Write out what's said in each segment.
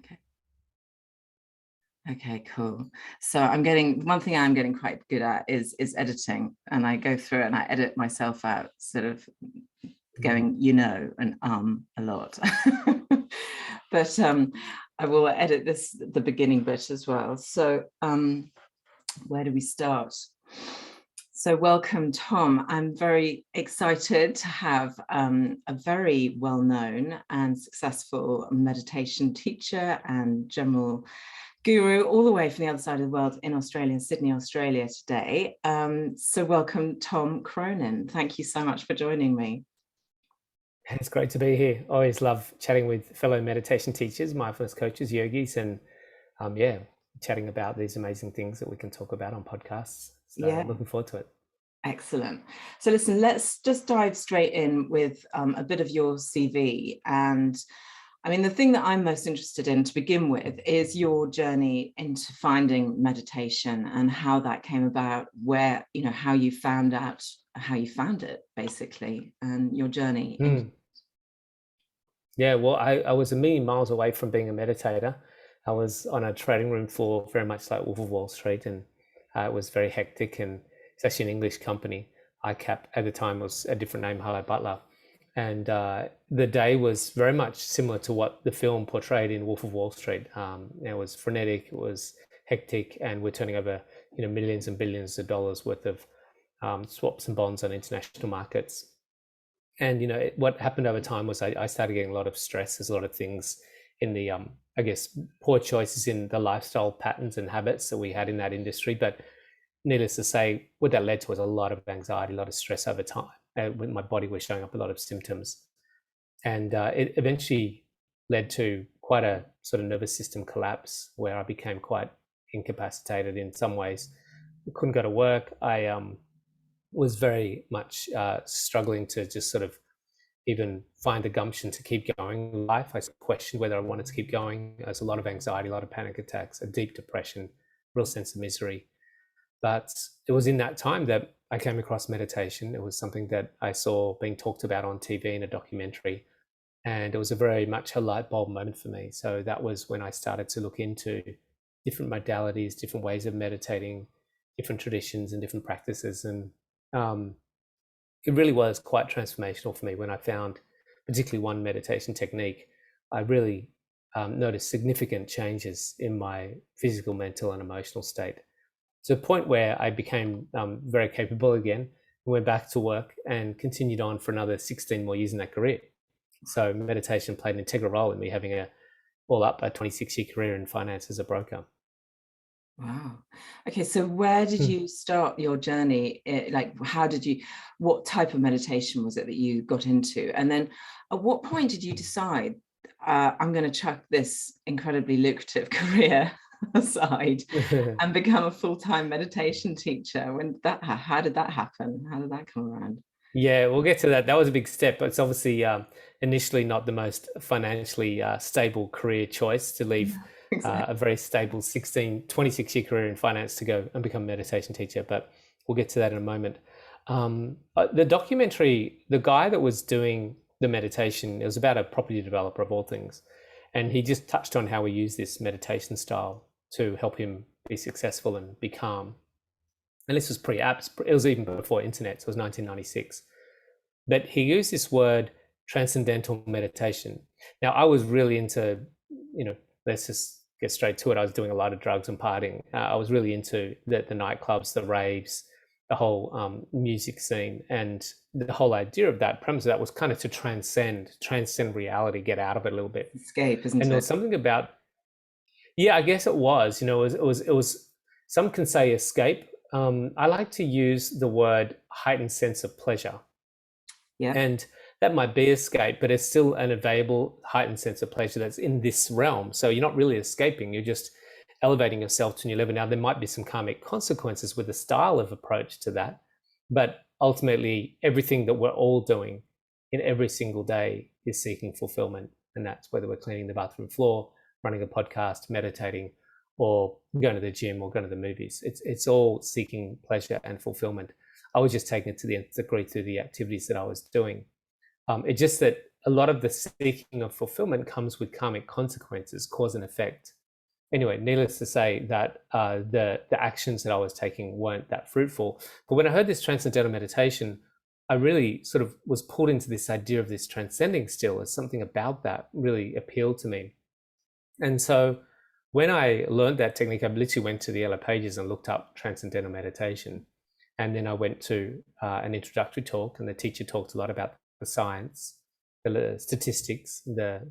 Okay. Okay, cool. So one thing I'm getting quite good at is editing, and I go through and I edit myself out, sort of going, and a lot. But I will edit the beginning bit as well. So where do we start? So welcome, Tom. I'm very excited to have a very well-known and successful meditation teacher and general guru all the way from the other side of the world in Australia, in Sydney, Australia today. So welcome, Tom Cronin. Thank you so much for joining me. It's great to be here. I always love chatting with fellow meditation teachers, mindfulness coaches, yogis, and chatting about these amazing things that we can talk about on podcasts. So looking forward to it. Excellent. So listen, let's just dive straight in with a bit of your CV. And I mean, the thing that I'm most interested in to begin with is your journey into finding meditation and how that came about, where, how you found it, basically, and your journey. Yeah, well, I was a million miles away from being a meditator. I was on a trading room floor, very much like Wolf of Wall Street, and it was very hectic, and it's actually an English company. ICAP at the time was a different name, Hello Butler. And the day was very much similar to what the film portrayed in Wolf of Wall Street. It was frenetic, it was hectic, and we're turning over millions and billions of dollars worth of swaps and bonds on international markets. And what happened over time was I started getting a lot of stress. There's a lot of things in the poor choices in the lifestyle patterns and habits that we had in that industry. But needless to say, what that led to was a lot of anxiety, a lot of stress over time. When my body was showing up a lot of symptoms, and it eventually led to quite a sort of nervous system collapse where I became quite incapacitated in some ways. I couldn't go to work. I was very much struggling to just sort of even find the gumption to keep going in life. I questioned whether I wanted to keep going. There's a lot of anxiety, a lot of panic attacks, a deep depression, real sense of misery. But it was in that time that I came across meditation. It was something that I saw being talked about on TV in a documentary, and it was a very much a light bulb moment for me. So that was when I started to look into different modalities, different ways of meditating, different traditions and different practices. And it really was quite transformational for me when I found particularly one meditation technique. I really noticed significant changes in my physical, mental and emotional state, to a point where I became very capable again, went back to work and continued on for another 16 more years in that career. So meditation played an integral role in me having a 26-year career in finance as a broker. Wow. Okay, so where did you start your journey? What type of meditation was it that you got into? And then at what point did you decide, I'm going to chuck this incredibly lucrative career aside and become a full-time meditation teacher? How did that happen? How did that come around? Yeah, we'll get to that. That was a big step, but it's obviously initially not the most financially stable career choice to leave a very stable 26-year career in finance to go and become a meditation teacher, but we'll get to that in a moment. The documentary, the guy that was doing the meditation, it was about a property developer of all things, and he just touched on how we use this meditation style to help him be successful and be calm. And this was pre-apps. It was even before internet, so it was 1996. But he used this word, transcendental meditation. Now, I was really into, let's just get straight to it. I was doing a lot of drugs and partying. I was really into the nightclubs, the raves, the whole music scene. And the whole idea of that, premise of that was kind of to transcend reality, get out of it a little bit. Escape, isn't it? And there was something about, yeah, I guess it was, it was some can say escape. I like to use the word heightened sense of pleasure. Yeah. And that might be escape, but it's still an available heightened sense of pleasure that's in this realm. So you're not really escaping, you're just elevating yourself to a new level. Now, there might be some karmic consequences with the style of approach to that, but ultimately everything that we're all doing in every single day is seeking fulfillment. And that's whether we're cleaning the bathroom floor, running a podcast, meditating, or going to the gym or going to the movies. It's all seeking pleasure and fulfillment. I was just taking it to the nth degree through the activities that I was doing. It's just that a lot of the seeking of fulfillment comes with karmic consequences, cause and effect. Anyway, needless to say that the actions that I was taking weren't that fruitful. But when I heard this transcendental meditation, I really sort of was pulled into this idea of this transcending still, as something about that really appealed to me. And so when I learned that technique, I literally went to the Yellow Pages and looked up transcendental meditation. And then I went to an introductory talk, and the teacher talked a lot about the science, the statistics, the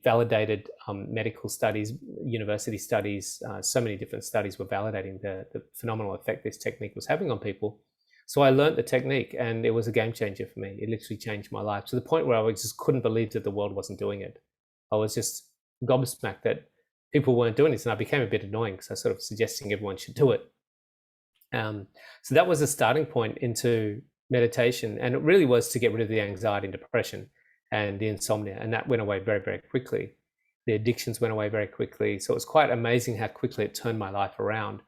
validated medical studies, university studies. So many different studies were validating the phenomenal effect this technique was having on people. So I learned the technique, and it was a game changer for me. It literally changed my life to the point where I just couldn't believe that the world wasn't doing it. I was just gobsmacked that people weren't doing this, and I became a bit annoying because I was sort of suggesting everyone should do it. So that was a starting point into meditation, and it really was to get rid of the anxiety and depression and the insomnia, and that went away very, very quickly. The addictions went away very quickly. So it was quite amazing how quickly it turned my life around.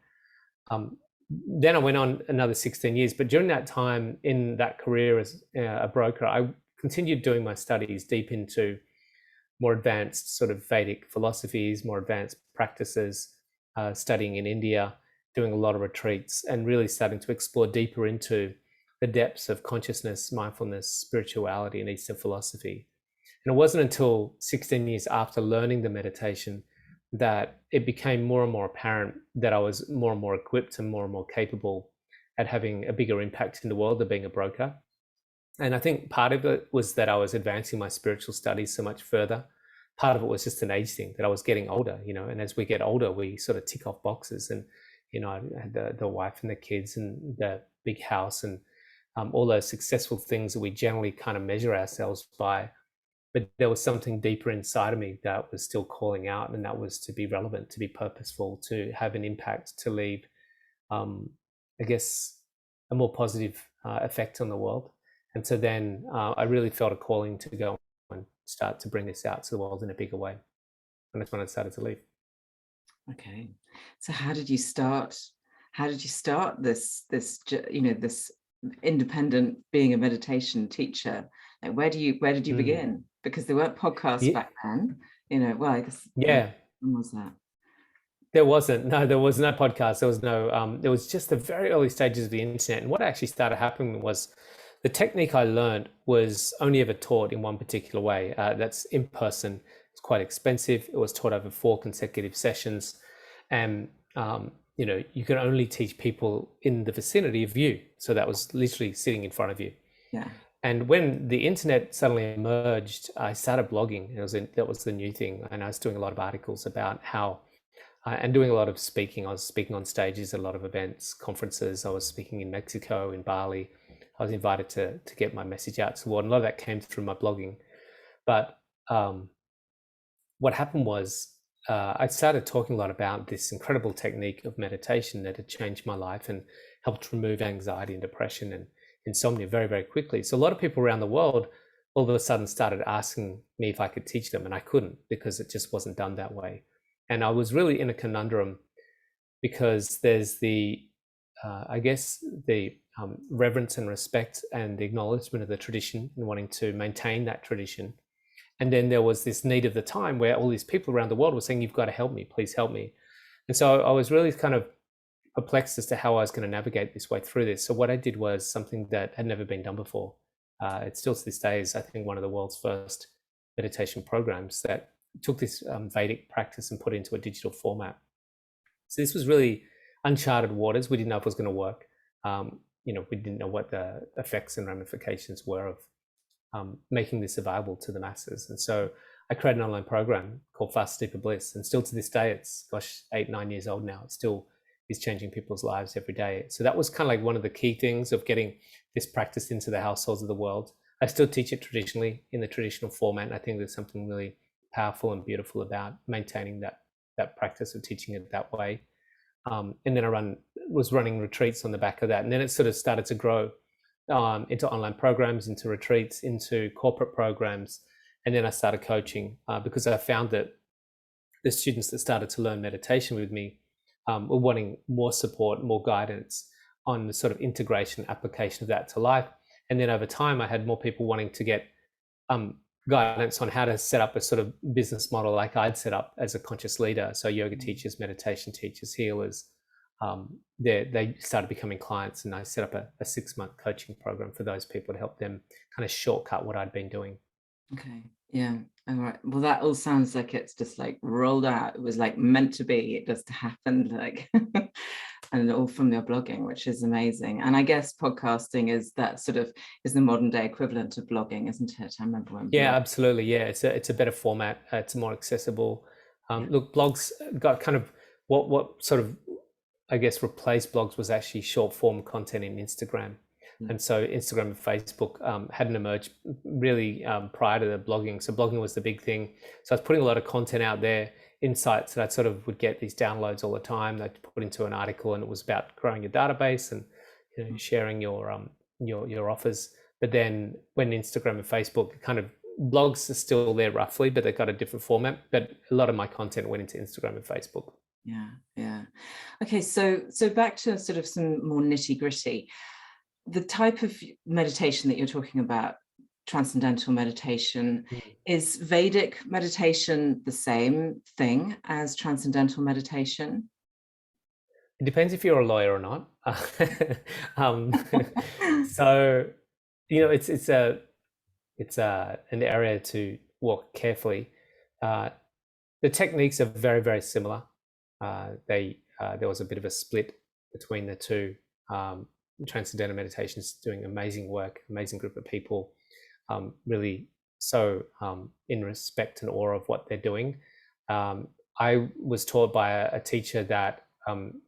Then I went on another 16 years, but during that time in that career as a broker, I continued doing my studies deep into more advanced sort of Vedic philosophies, more advanced practices, studying in India, doing a lot of retreats, and really starting to explore deeper into the depths of consciousness, mindfulness, spirituality, and Eastern philosophy. And it wasn't until 16 years after learning the meditation that it became more and more apparent that I was more and more equipped and more capable at having a bigger impact in the world than being a broker. And I think part of it was that I was advancing my spiritual studies so much further. Part of it was just an age thing, that I was getting older, and as we get older, we sort of tick off boxes. And, I had the wife and the kids and the big house and all those successful things that we generally kind of measure ourselves by. But there was something deeper inside of me that was still calling out, and that was to be relevant, to be purposeful, to have an impact, to leave, I guess, a more positive effect on the world. And so then I really felt a calling to go and start to bring this out to the world in a bigger way. And that's when I started to leave. Okay. So how did you start this independent, being a meditation teacher? Like, where did you begin? Because there weren't podcasts back then, well, I guess. Yeah. When was that? There was no podcast. There was just the very early stages of the internet. And what actually started happening was the technique I learned was only ever taught in one particular way. That's in person. It's quite expensive. It was taught over 4 consecutive sessions. And, you can only teach people in the vicinity of you. So that was literally sitting in front of you. Yeah. And when the internet suddenly emerged, I started blogging. That was the new thing. And I was doing a lot of articles about how, and doing a lot of speaking. I was speaking on stages at a lot of events, conferences. I was speaking in Mexico, in Bali. I was invited to get my message out to the world. And a lot of that came through my blogging. But what happened was I started talking a lot about this incredible technique of meditation that had changed my life and helped remove anxiety and depression and insomnia very, very quickly. So a lot of people around the world all of a sudden started asking me if I could teach them, and I couldn't because it just wasn't done that way. And I was really in a conundrum because there's the reverence and respect and the acknowledgement of the tradition and wanting to maintain that tradition. And then there was this need of the time where all these people around the world were saying, "You've got to help me, please help me." And so I was really kind of perplexed as to how I was going to navigate this way through this. So what I did was something that had never been done before. It still to this day is, I think, one of the world's first meditation programs that took this Vedic practice and put it into a digital format. So this was really uncharted waters. We didn't know if it was going to work. We didn't know what the effects and ramifications were of making this available to the masses. And so I created an online program called Faster, Deeper Bliss. And still to this day, it's 8-9 years old now. It still is changing people's lives every day. So that was kind of like one of the key things of getting this practice into the households of the world. I still teach it traditionally in the traditional format. And I think there's something really powerful and beautiful about maintaining that practice of teaching it that way. And then I was running retreats on the back of that. And then it sort of started to grow into online programs, into retreats, into corporate programs. And then I started coaching because I found that the students that started to learn meditation with me were wanting more support, more guidance on the sort of integration, application of that to life. And then over time, I had more people wanting to get guidance on how to set up a sort of business model like I'd set up as a conscious leader. So yoga teachers, meditation teachers, healers, they started becoming clients, and I set up a 6-month coaching program for those people to help them kind of shortcut what I'd been doing. Okay. Yeah. All right. Well, that all sounds like it's just like rolled out. It was like meant to be. It just happened, like, and all from your blogging, which is amazing. And I guess podcasting is the modern day equivalent of blogging, isn't it? I remember when. Yeah, absolutely. Yeah, it's a better format. It's more accessible. Look, blogs got kind of what sort of, I guess, replaced blogs was actually short form content in Instagram. And so Instagram and Facebook hadn't emerged really prior to the blogging. So blogging was the big thing. So I was putting a lot of content out there, insights that I sort of would get these downloads all the time. They'd put into an article, and it was about growing your database and sharing your offers. But then when Instagram and Facebook kind of, blogs are still there roughly, but they've got a different format. But a lot of my content went into Instagram and Facebook. Yeah. Okay, so back to sort of some more nitty gritty. The type of meditation that you're talking about, transcendental meditation, is Vedic meditation the same thing as transcendental meditation? It depends if you're a lawyer or not. So, it's an area to walk carefully. The techniques are very, very similar. There was a bit of a split between the two. Transcendental meditation is doing amazing work, amazing group of people, really so in respect and awe of what they're doing. I was taught by a teacher that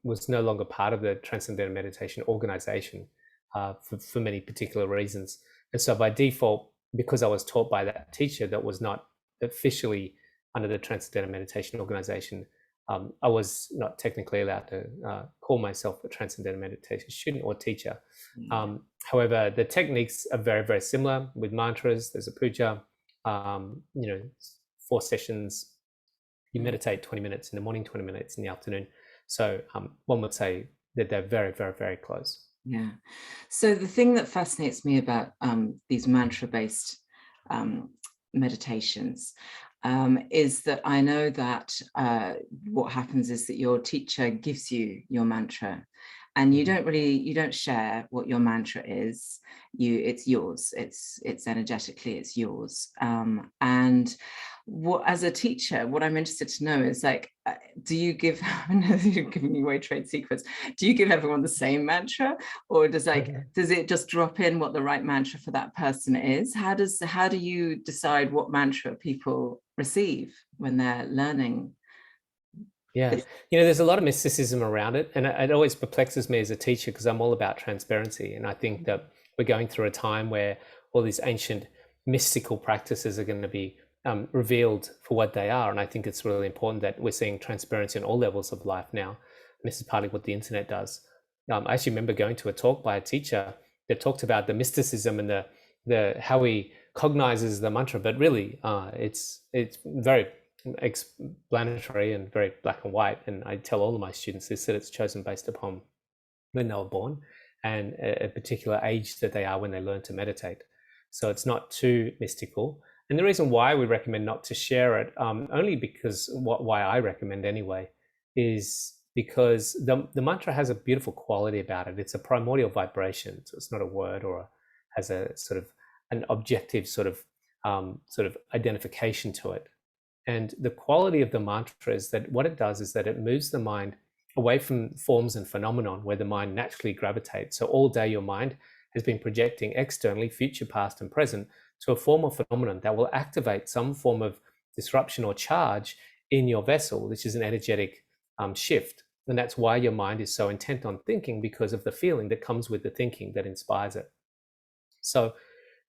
was no longer part of the Transcendental Meditation organization for many particular reasons. And so by default, because I was taught by that teacher that was not officially under the Transcendental Meditation organization, I was not technically allowed to call myself a Transcendental Meditation student or teacher. However, the techniques are very, very similar with mantras. There's a puja, 4 sessions. You meditate 20 minutes in the morning, 20 minutes in the afternoon. So one would say that they're very, very, very close. Yeah. So the thing that fascinates me about these mantra-based meditations is that I know that what happens is that your teacher gives you your mantra, and you don't share what your mantra is. It's yours. It's energetically, it's yours. And as a teacher, what I'm interested to know is, like, do you give, I know you're giving away trade secrets, do you give everyone the same mantra, or does it just drop in what the right mantra for that person is? How do you decide what mantra people receive when they're learning? Yeah, there's a lot of mysticism around it, and it always perplexes me as a teacher, because I'm all about transparency, and I think that we're going through a time where all these ancient mystical practices are going to be revealed for what they are. And I think it's really important that we're seeing transparency on all levels of life now. And this is partly what the internet does. I actually remember going to a talk by a teacher that talked about the mysticism and the how he cognizes the mantra, but really it's very explanatory and very black and white. And I tell all of my students this, that it's chosen based upon when they were born and a particular age that they are when they learn to meditate. So it's not too mystical. And the reason why we recommend not to share it, only because why I recommend anyway, is because the mantra has a beautiful quality about it. It's a primordial vibration, so it's not a word has a sort of an objective sort of identification to it. And the quality of the mantra is that what it does is that it moves the mind away from forms and phenomenon where the mind naturally gravitates. So all day your mind has been projecting externally, future, past, and present, to a form of phenomenon that will activate some form of disruption or charge in your vessel, which is an energetic shift. And that's why your mind is so intent on thinking, because of the feeling that comes with the thinking that inspires it. So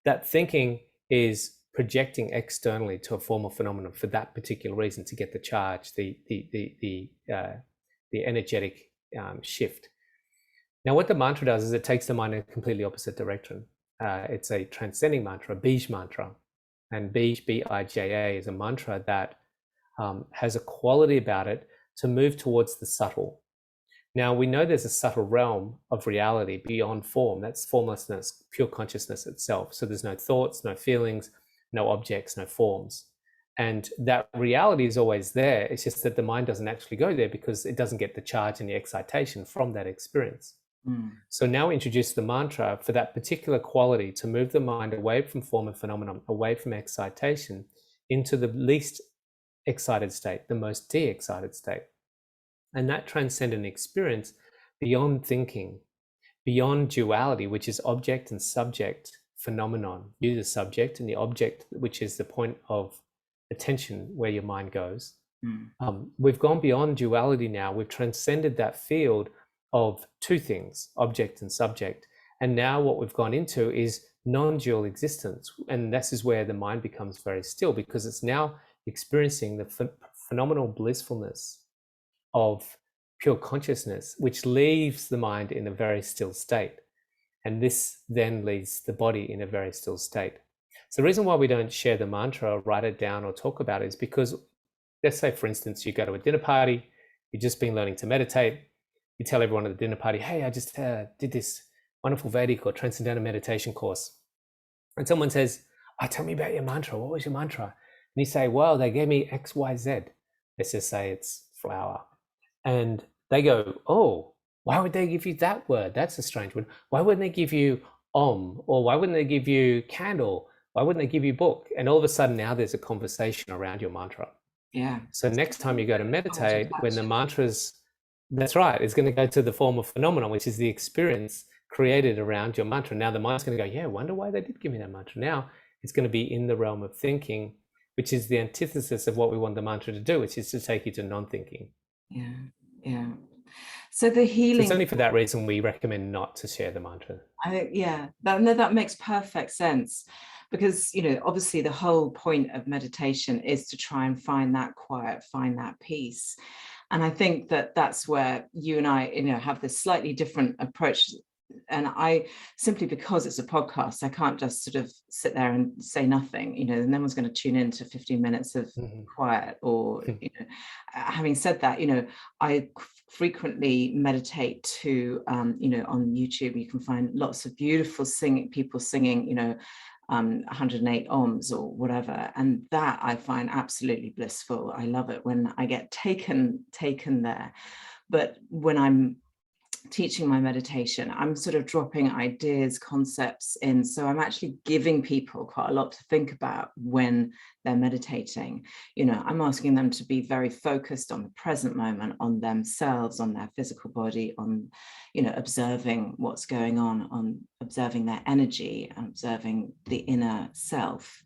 that thinking is projecting externally to a form of phenomenon for that particular reason, to get the charge, the energetic shift. Now, what the mantra does is it takes the mind in a completely opposite direction. It's a transcending mantra, a Bij mantra. And Bij, B-I-J-A, is a mantra that has a quality about it to move towards the subtle. Now we know there's a subtle realm of reality beyond form. That's formlessness, pure consciousness itself. So there's no thoughts, no feelings, no objects, no forms. And that reality is always there. It's just that the mind doesn't actually go there because it doesn't get the charge and the excitation from that experience. So now we introduce the mantra for that particular quality to move the mind away from form and phenomenon, away from excitation, into the least excited state, the most de-excited state. And that transcendent experience beyond thinking, beyond duality, which is object and subject phenomenon, you the subject and the object, which is the point of attention where your mind goes. We've gone beyond duality now. We've transcended that field of two things, object and subject. And now what we've gone into is non-dual existence. And this is where the mind becomes very still, because it's now experiencing the phenomenal blissfulness of pure consciousness, which leaves the mind in a very still state. And this then leaves the body in a very still state. So the reason why we don't share the mantra or write it down or talk about it is because, let's say, for instance, you go to a dinner party, you've just been learning to meditate, you tell everyone at the dinner party, hey, I just did this wonderful Vedic or transcendental meditation course. And someone says, oh, tell me about your mantra. What was your mantra? And you say, well, they gave me X, Y, Z. Let's just say it's flower. And they go, oh, why would they give you that word? That's a strange one. Why wouldn't they give you Om? Or why wouldn't they give you candle? Why wouldn't they give you book? And all of a sudden now there's a conversation around your mantra. Yeah. So next time you go to meditate, when the mantra's, that's right, it's going to go to the form of phenomenon, which is the experience created around your mantra. Now the mind's going to go, yeah, I wonder why they did give me that mantra. Now it's going to be in the realm of thinking, which is the antithesis of what we want the mantra to do, which is to take you to non-thinking. Yeah, yeah. So the healing. So it's only for that reason we recommend not to share the mantra. That makes perfect sense, because obviously the whole point of meditation is to try and find that quiet, find that peace. And I think that that's where you and I, have this slightly different approach. And I, simply because it's a podcast, I can't just sort of sit there and say nothing, and no one's going to tune in to 15 minutes of quiet or, having said that, I frequently meditate to, on YouTube, you can find lots of beautiful people singing, 108 ohms or whatever, and that I find absolutely blissful. I love it when I get taken there. But when I'm teaching my meditation, I'm sort of dropping ideas, concepts in. So I'm actually giving people quite a lot to think about when they're meditating. I'm asking them to be very focused on the present moment, on themselves, on their physical body, on, observing what's going on observing their energy, and observing the inner self.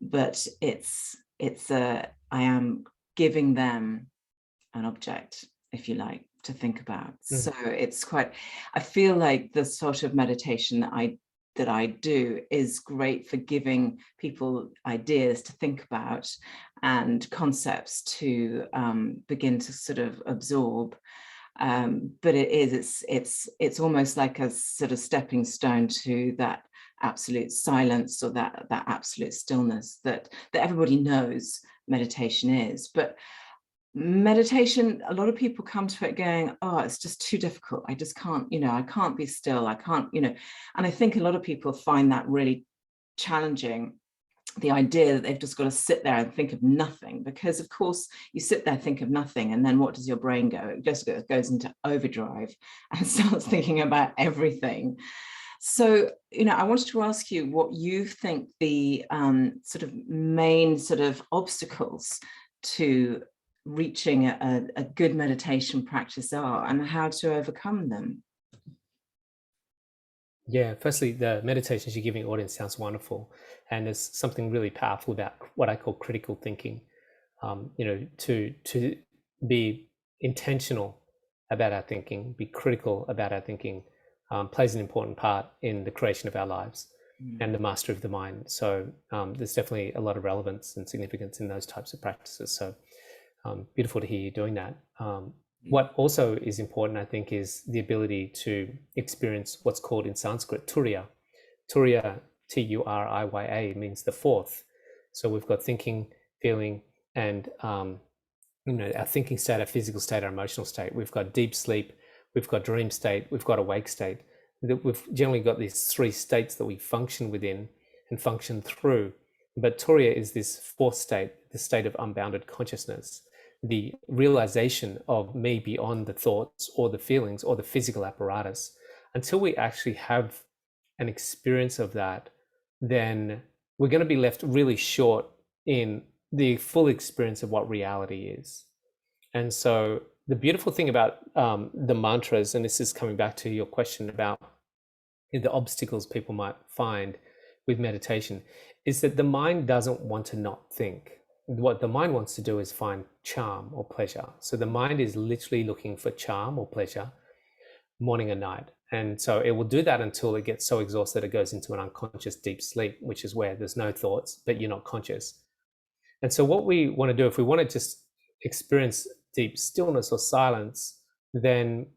But I am giving them an object, if you like, to think about. So it's I feel like the sort of meditation that I do is great for giving people ideas to think about and concepts to begin to sort of absorb. But it's almost like a sort of stepping stone to that absolute silence, or that absolute stillness that everybody knows meditation is. But meditation, a lot of people come to it going, oh, it's just too difficult. I just can't, I can't be still. I can't, and I think a lot of people find that really challenging, the idea that they've just got to sit there and think of nothing, because of course you sit there, think of nothing, and then what does your brain go? It just goes into overdrive and starts thinking about everything. So, I wanted to ask you what you think the sort of main sort of obstacles to reaching a good meditation practice are, and how to overcome them. Yeah, firstly, the meditations you're giving audience sounds wonderful, and there's something really powerful about what I call critical thinking. To be intentional about our thinking, be critical about our thinking, plays an important part in the creation of our lives and the mastery of the mind. So there's definitely a lot of relevance and significance in those types of practices. So beautiful to hear you doing that. What also is important, I think, is the ability to experience what's called in Sanskrit turiya. Turiya, T-U-R-I-Y-A, means the fourth. So we've got thinking, feeling, and our thinking state, our physical state, our emotional state. We've got deep sleep, we've got dream state, we've got awake state. We've generally got these three states that we function within and function through. But Turiya is this fourth state, the state of unbounded consciousness, the realization of me beyond the thoughts or the feelings or the physical apparatus. Until we actually have an experience of that, then we're going to be left really short in the full experience of what reality is. And so the beautiful thing about the mantras, and this is coming back to your question about the obstacles people might find with meditation, is that the mind doesn't want to not think. What the mind wants to do is find charm or pleasure. So the mind is literally looking for charm or pleasure morning and night. And so it will do that until it gets so exhausted it goes into an unconscious deep sleep, which is where there's no thoughts, but you're not conscious. And so what we want to do, if we want to just experience deep stillness or silence, then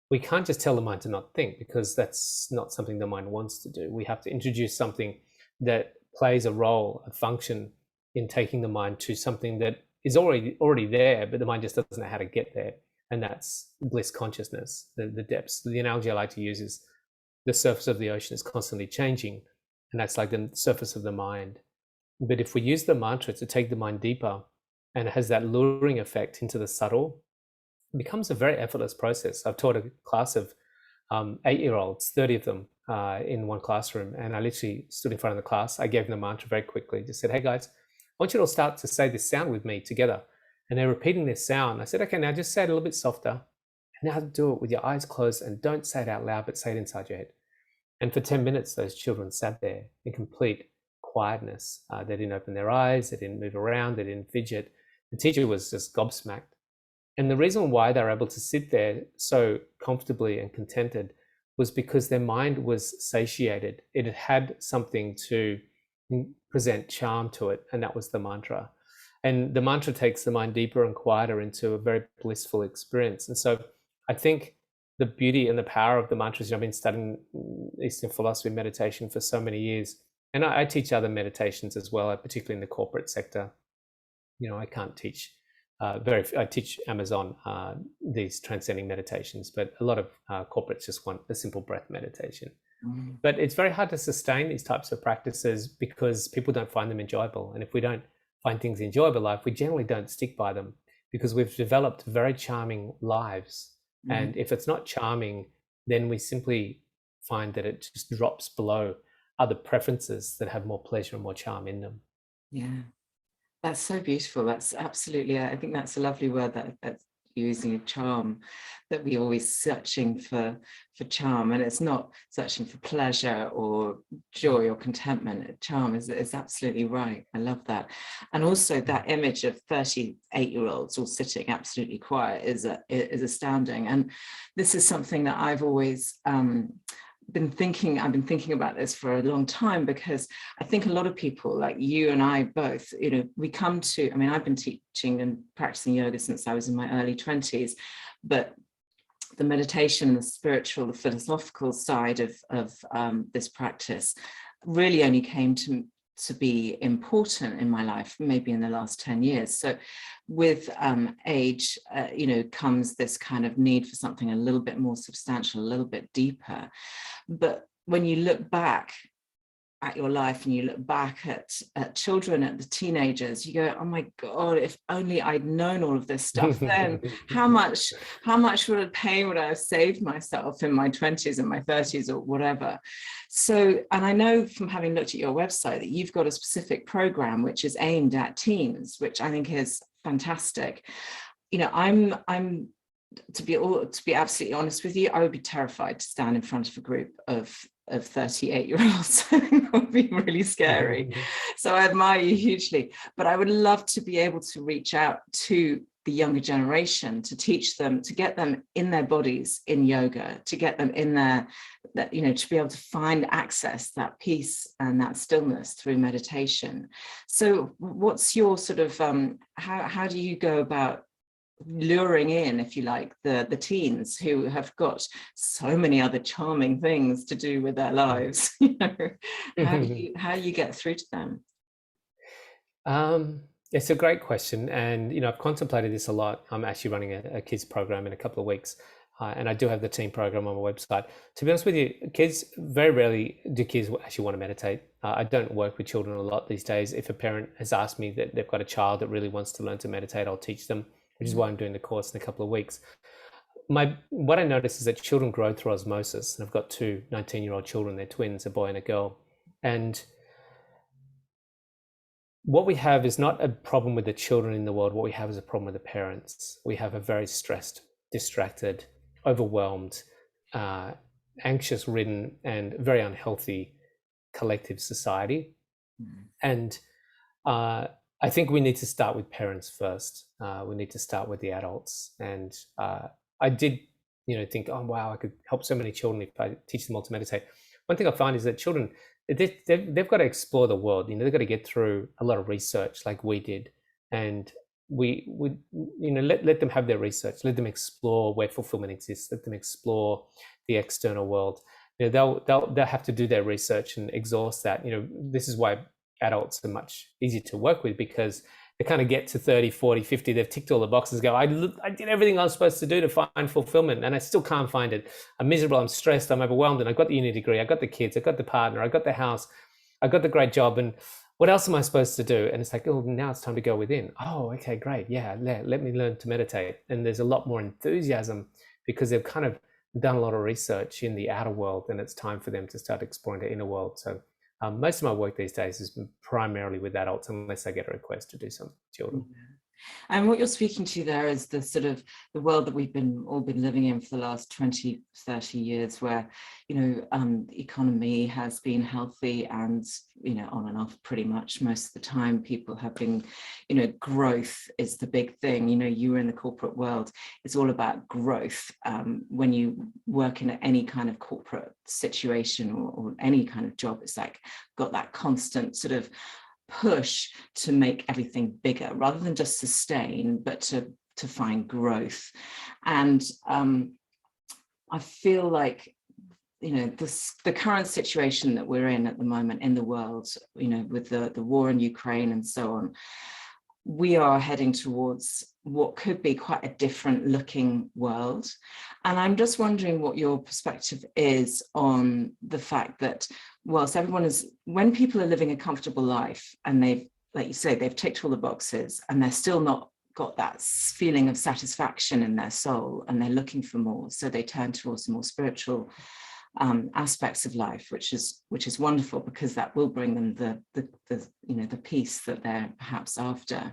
we can't just tell the mind to not think, because that's not something the mind wants to do. We have to introduce something that plays a role, a function in taking the mind to something that is already there, but the mind just doesn't know how to get there. And that's bliss consciousness, the depths. The analogy I like to use is the surface of the ocean is constantly changing, and that's like the surface of the mind. But if we use the mantra to take the mind deeper, and it has that luring effect into the subtle, it becomes a very effortless process. I've taught a class of 8-year-olds, 30 of them in one classroom, and I literally stood in front of the class. I gave them the mantra very quickly, just said, hey guys, I want you to all start to say this sound with me together. And they're repeating this sound. I said, okay, now just say it a little bit softer. And now do it with your eyes closed, and don't say it out loud, but say it inside your head. And for 10 minutes, those children sat there in complete quietness. They didn't open their eyes, they didn't move around, they didn't fidget. The teacher was just gobsmacked. And the reason why they were able to sit there so comfortably and contented was because their mind was satiated. It had something to present charm to it, and that was the mantra. And the mantra takes the mind deeper and quieter into a very blissful experience. And so I think the beauty and the power of the mantras, I've been studying Eastern philosophy meditation for so many years, and I teach other meditations as well, particularly in the corporate sector. I can't teach I teach Amazon these transcending meditations, but a lot of corporates just want a simple breath meditation. Mm-hmm. But it's very hard to sustain these types of practices because people don't find them enjoyable. And if we don't find things enjoyable in life, we generally don't stick by them, because we've developed very charming lives. Mm-hmm. And if it's not charming, then we simply find that it just drops below other preferences that have more pleasure and more charm in them. Yeah. That's so beautiful. That's absolutely, I think that's a lovely word that's using, charm, that we're always searching for charm, and it's not searching for pleasure or joy or contentment. Charm is absolutely right. I love that. And also that image of 38-year-olds all sitting absolutely quiet is astounding. And this is something that I've always I've been thinking about this for a long time, because I think a lot of people like you and I both, we come to, I've been teaching and practicing yoga since I was in my early 20s, but the meditation, the spiritual, the philosophical side of this practice really only came to be important in my life, maybe in the last 10 years. So with age, comes this kind of need for something a little bit more substantial, a little bit deeper. But when you look back at your life and you look back at children, at the teenagers, you go, oh my God, if only I'd known all of this stuff then, how much pain would I have saved myself in my 20s and my 30s or whatever. So, and I know from having looked at your website that you've got a specific program which is aimed at teens, which I think is fantastic. I'm to be absolutely honest with you, I would be terrified to stand in front of a group of 38-year-olds. I think that would be really scary. So I admire you hugely, but I would love to be able to reach out to the younger generation, to teach them, to get them in their bodies in yoga, to get them in there, that, to be able to find access, that peace and that stillness through meditation. So what's your sort of, how do you go about luring in, if you like, the teens who have got so many other charming things to do with their lives? How do you get through to them? It's a great question, and I've contemplated this a lot. I'm actually running a kids program in a couple of weeks and I do have the team program on my website. To be honest with you, kids, very rarely do kids actually want to meditate. I don't work with children a lot these days. If a parent has asked me that they've got a child that really wants to learn to meditate, I'll teach them, which is why I'm doing the course in a couple of weeks. What I notice is that children grow through osmosis, and I've got two 19-year-old children. They're twins, a boy and a girl. And what we have is not a problem with the children in the world. What we have is a problem with the parents. We have a very stressed, distracted, overwhelmed, anxious-ridden, and very unhealthy collective society. And I think we need to start with parents first. We need to start with the adults. And I did, think, oh wow, I could help so many children if I teach them all to meditate. One thing I find is that children, they've got to explore the world. They've got to get through a lot of research like we did, and we let them have their research. Let them explore where fulfillment exists. Let them explore the external world. They'll have to do their research and exhaust that. This is why adults are much easier to work with, because they kind of get to 30, 40, 50, they've ticked all the boxes, I did everything I was supposed to do to find fulfillment, and I still can't find it. I'm miserable, I'm stressed, I'm overwhelmed, and I've got the uni degree, I've got the kids, I've got the partner, I've got the house, I've got the great job, and what else am I supposed to do? And it's like, oh, now it's time to go within. Oh, okay, great. Yeah, let me learn to meditate. And there's a lot more enthusiasm because they've kind of done a lot of research in the outer world, and it's time for them to start exploring the inner world. So most of my work these days is primarily with adults, unless I get a request to do some with children. And what you're speaking to there is the sort of the world that we've all been living in for the last 20, 30 years, where, the economy has been healthy and, on and off pretty much most of the time. People have been, growth is the big thing. You were in the corporate world. It's all about growth. When you work in any kind of corporate situation or any kind of job, it's like got that constant sort of push to make everything bigger rather than just sustain, but to find growth. And I feel like the current situation that we're in at the moment in the world, with the war in Ukraine and so on, we are heading towards what could be quite a different looking world. And I'm just wondering what your perspective is on the fact that whilst when people are living a comfortable life and they've, like you say, they've ticked all the boxes and they're still not got that feeling of satisfaction in their soul and they're looking for more, so they turn towards more spiritual aspects of life, which is wonderful, because that will bring them the peace that they're perhaps after.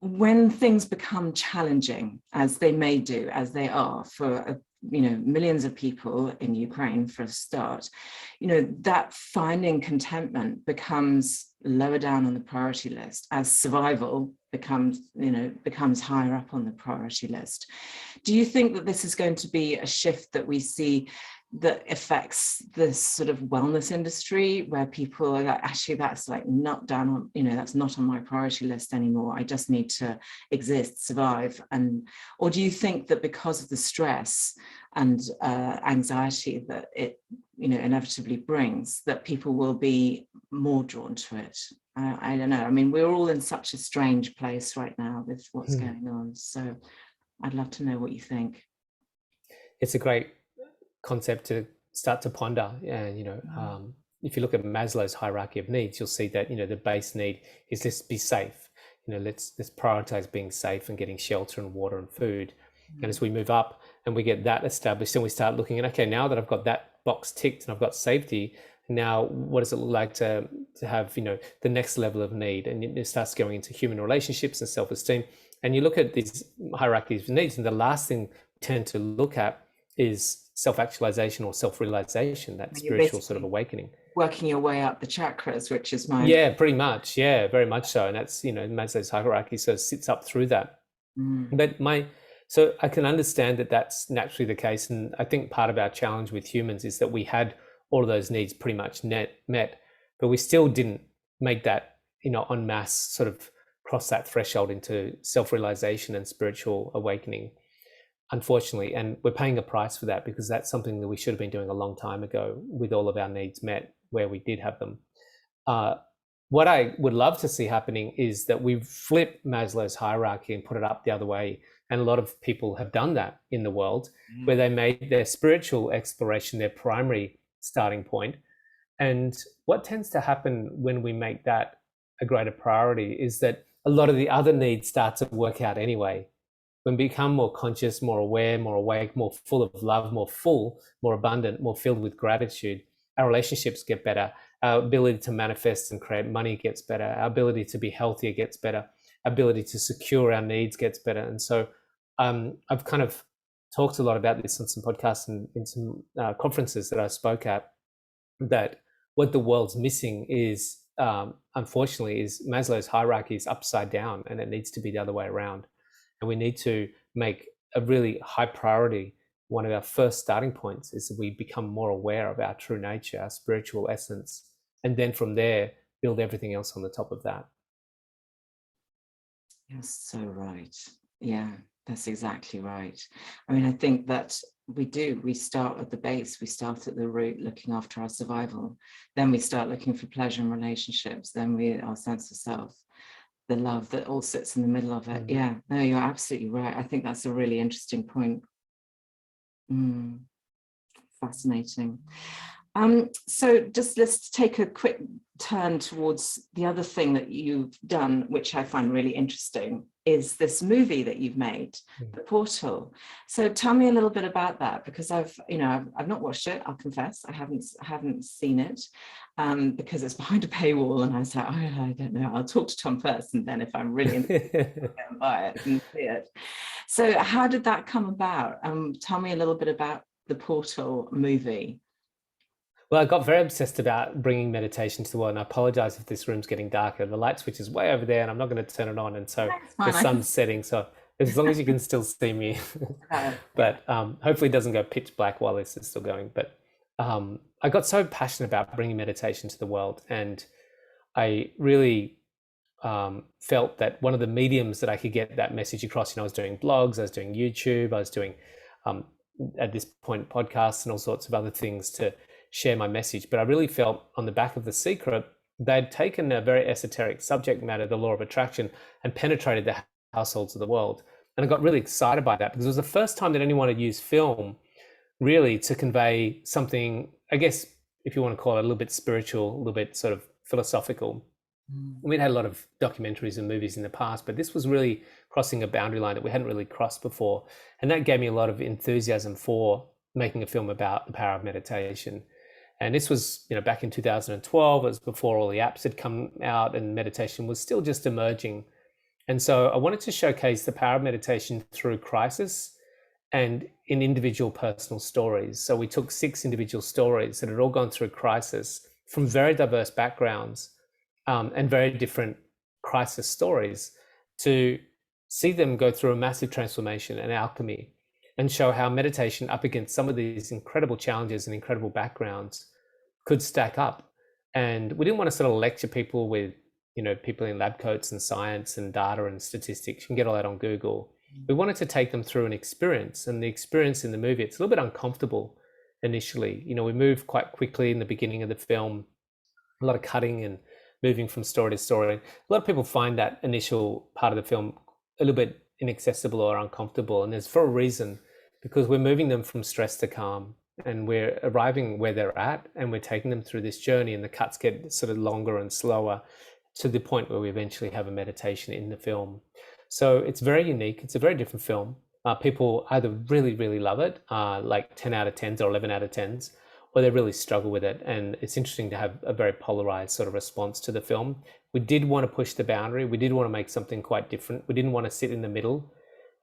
When things become challenging, as they may do, as they are for millions of people in Ukraine for a start, that finding contentment becomes lower down on the priority list as survival becomes higher up on the priority list. Do you think that this is going to be a shift that we see that affects this sort of wellness industry, where people are like, actually, that's like not down on, that's not on my priority list anymore. I just need to exist, survive. Or do you think that because of the stress and anxiety that it, inevitably brings, that people will be more drawn to it? I don't know. I mean, we're all in such a strange place right now with what's going on. So I'd love to know what you think. It's a great concept to start to ponder. If you look at Maslow's hierarchy of needs, you'll see that the base need is let's be safe. Let's prioritize being safe and getting shelter and water and food. And as we move up and we get that established, then we start looking at, okay, now that I've got that box ticked and I've got safety, now what does it look like to have the next level of need? And it starts going into human relationships and self-esteem. And you look at these hierarchies of needs, and the last thing we tend to look at is self-actualization or self-realization, that spiritual sort of awakening. Working your way up the chakras, which is my... Yeah, pretty much. Yeah, very much so. And that's, Maslow's hierarchy sort of sits up through that. But so I can understand that that's naturally the case. And I think part of our challenge with humans is that we had all of those needs pretty much met, but we still didn't make that, en masse sort of cross that threshold into self-realization and spiritual awakening, unfortunately. And we're paying a price for that, because that's something that we should have been doing a long time ago with all of our needs met where we did have them. What I would love to see happening is that we flip Maslow's hierarchy and put it up the other way And a lot of people have done that in the world, where they made their spiritual exploration their primary starting point. And what tends to happen when we make that a greater priority is that a lot of the other needs start to work out anyway. When we become more conscious, more aware, more awake, more full of love, more full, more abundant, more filled with gratitude, our relationships get better. Our ability to manifest and create money gets better. Our ability to be healthier gets better. Our ability to secure our needs gets better. And so I've kind of talked a lot about this on some podcasts and in some conferences that I spoke at, that what the world's missing is, unfortunately, is Maslow's hierarchy is upside down, and it needs to be the other way around. And we need to make a really high priority. One of our first starting points is that we become more aware of our true nature, our spiritual essence, and then from there, build everything else on the top of that. You're so right. Yeah, that's exactly right. I mean, I think that we start at the base, we start at the root, looking after our survival. Then we start looking for pleasure in relationships. Then our sense of self, the love that all sits in the middle of it. Yeah, no, you're absolutely right. I think that's a really interesting point. Fascinating. So just let's take a quick turn towards the other thing that you've done, which I find really interesting, is this movie that you've made, The Portal. So tell me a little bit about that, because I've not watched it. I'll confess, I haven't seen it, because it's behind a paywall, and I was like, I don't know. I'll talk to Tom first, and then if I'm really interested, I'll go and buy it and see it. So how did that come about? Tell me a little bit about The Portal movie. Well, I got very obsessed about bringing meditation to the world, and I apologize if this room's getting darker. The light switch is way over there, and I'm not going to turn it on, and so the sun's setting. So as long as you can still see me, but hopefully it doesn't go pitch black while this is still going. But I got so passionate about bringing meditation to the world, and I really felt that one of the mediums that I could get that message across, I was doing blogs, I was doing YouTube, I was doing at this point podcasts and all sorts of other things to share my message. But I really felt on the back of The Secret, they'd taken a very esoteric subject matter, the law of attraction, and penetrated the households of the world. And I got really excited by that, because it was the first time that anyone had used film really to convey something, I guess, if you want to call it, a little bit spiritual, a little bit sort of philosophical. We'd had a lot of documentaries and movies in the past, but this was really crossing a boundary line that we hadn't really crossed before. And that gave me a lot of enthusiasm for making a film about the power of meditation. And this was, back in 2012, it was before all the apps had come out and meditation was still just emerging. And so I wanted to showcase the power of meditation through crisis and in individual personal stories. So we took 6 individual stories that had all gone through crisis from very diverse backgrounds and very different crisis stories, to see them go through a massive transformation and alchemy, and show how meditation up against some of these incredible challenges and incredible backgrounds could stack up. And we didn't want to sort of lecture people with, people in lab coats and science and data and statistics. You can get all that on Google. We wanted to take them through an experience, and the experience in the movie, it's a little bit uncomfortable initially. We move quite quickly in the beginning of the film, a lot of cutting and moving from story to story. A lot of people find that initial part of the film a little bit inaccessible or uncomfortable, and there's for a reason, because we're moving them from stress to calm, and we're arriving where they're at, and we're taking them through this journey, and the cuts get sort of longer and slower to the point where we eventually have a meditation in the film. So it's very unique. It's a very different film. People either really, really love it, like 10 out of 10s or 11 out of 10s, or they really struggle with it. And it's interesting to have a very polarized sort of response to the film. We did want to push the boundary. We did want to make something quite different. We didn't want to sit in the middle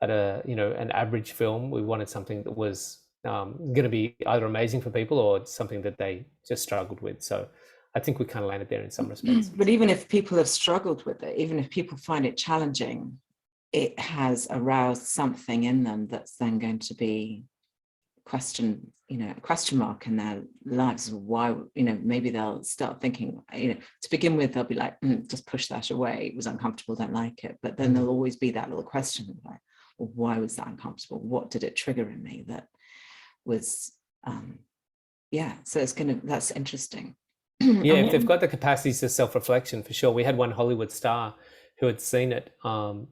at an average film. We wanted something that was going to be either amazing for people or something that they just struggled with. So I think we kind of landed there in some respects. But even if people have struggled with it, even if people find it challenging, it has aroused something in them that's then going to be a question mark in their lives. Why, maybe they'll start thinking, to begin with, they'll be like, just push that away. It was uncomfortable, don't like it. But then there'll always be that little question, like, well, why was that uncomfortable? What did it trigger in me that was, so that's interesting. Yeah, if they've got the capacities of self-reflection, for sure. We had one Hollywood star who had seen it.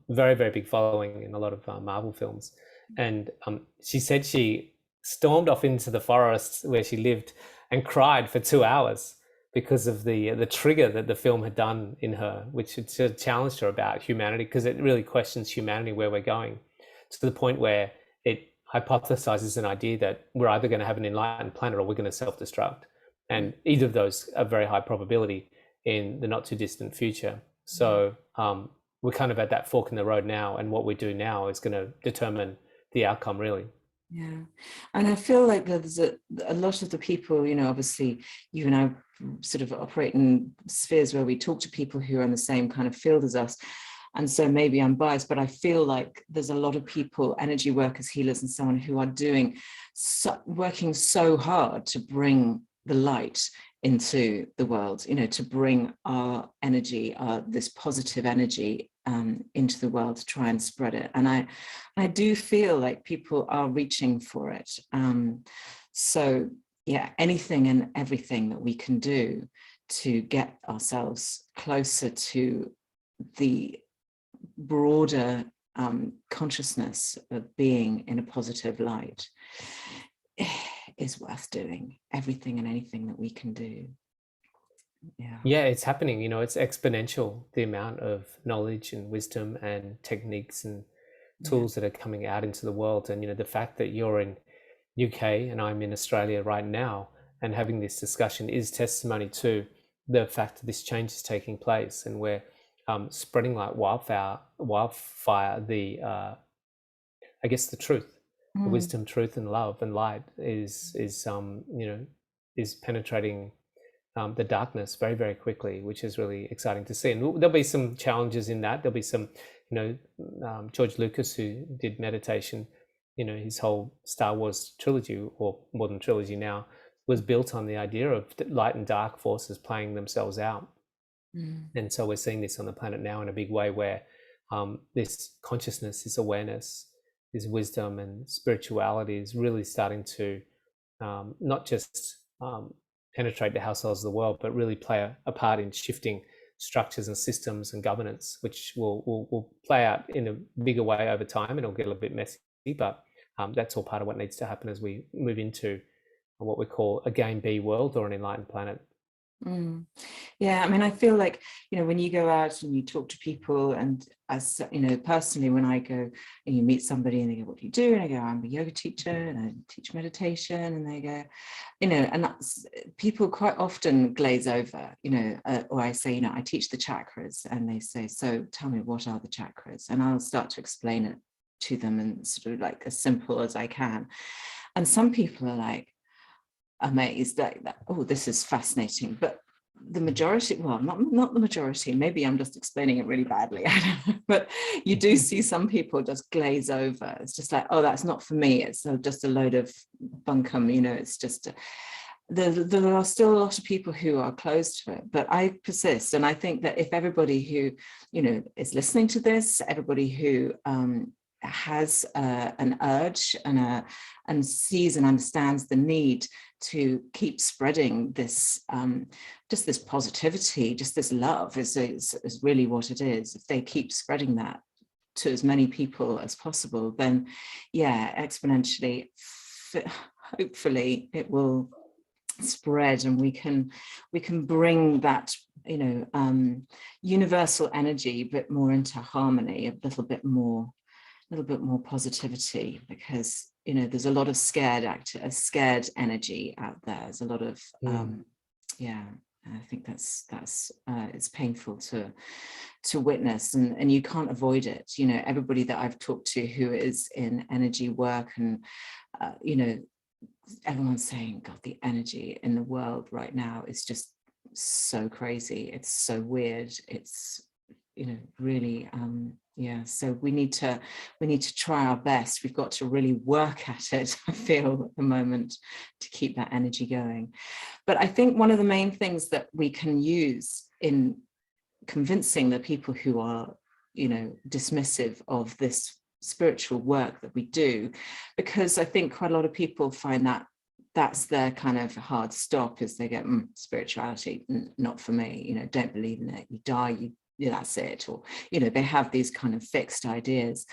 Very, very big following in a lot of Marvel films. And she said she stormed off into the forest where she lived and cried for 2 hours because of the trigger that the film had done in her, which had sort of challenged her about humanity, because it really questions humanity, where we're going, to the point where it hypothesizes an idea that we're either going to have an enlightened planet or we're going to self-destruct. And either of those are very high probability in the not too distant future. So we're kind of at that fork in the road now, and what we do now is going to determine the outcome, really. Yeah. And I feel like there's a lot of the people, you know, obviously you and I sort of operate in spheres where we talk to people who are in the same kind of field as us. And so maybe I'm biased, but I feel like there's a lot of people, energy workers, healers, and so on, who are working so hard to bring the light into the world, you know, to bring our energy, this positive energy into the world, to try and spread it. And I do feel like people are reaching for it. So yeah, anything and everything that we can do to get ourselves closer to the broader consciousness of being in a positive light is worth doing. Everything and anything that we can do. Yeah, it's happening. You know, it's exponential, the amount of knowledge and wisdom and techniques and tools that are coming out into the world. And, you know, the fact that you're in UK and I'm in Australia right now and having this discussion is testimony to the fact that this change is taking place, and we're spreading like wildfire the I guess the truth, the wisdom, truth, and love and light is penetrating the darkness very, very quickly, which is really exciting to see. And there'll be some challenges in that. There'll be some, George Lucas, who did meditation, you know, his whole Star Wars trilogy, or more than trilogy now, was built on the idea of light and dark forces playing themselves out. And so we're seeing this on the planet now in a big way, where this consciousness, this awareness, this wisdom and spirituality is really starting to not just penetrate the households of the world, but really play a part in shifting structures and systems and governance, which will play out in a bigger way over time, and it'll get a little bit messy, but that's all part of what needs to happen as we move into what we call a game B world, or an enlightened planet. Yeah, I mean, I feel like, you know, when you go out and you talk to people, and as you know, personally, when I go and you meet somebody and they go, "What do you do?" and I go, "I'm a yoga teacher and I teach meditation," and they go, you know, and that's, people quite often glaze over, you know, or I say, you know, I teach the chakras, and they say, "So tell me, what are the chakras?" And I'll start to explain it to them, and sort of like as simple as I can. And some people are like amazed like that, "Oh, this is fascinating." But the majority, well, not the majority, maybe I'm just explaining it really badly, I don't know, but you do see some people just glaze over. It's just like, "Oh, that's not for me, it's just a load of bunkum," you know, it's just there are still a lot of people who are closed to it, but I persist. And I think that if everybody who, you know, is listening to this, everybody who has an urge and sees and understands the need to keep spreading this, just this positivity, just this love is really what it is. If they keep spreading that to as many people as possible, then yeah, exponentially, hopefully it will spread, and we can bring that, you know, universal energy a bit more into harmony, a little bit more positivity, because, you know, there's a lot of scared energy out there. There's a lot of I think that's it's painful to witness, and you can't avoid it. You know, everybody that I've talked to who is in energy work, and you know, everyone's saying, "God, the energy in the world right now is just so crazy. It's so weird. It's, you know, really so we need to try our best. We've got to really work at it, I feel, at the moment, to keep that energy going." But I think one of the main things that we can use in convincing the people who are, you know, dismissive of this spiritual work that we do, because I think quite a lot of people find that that's their kind of hard stop, is they get, spirituality, not for me, you know, don't believe in it, you die, yeah, that's it, or they have these kind of fixed ideas,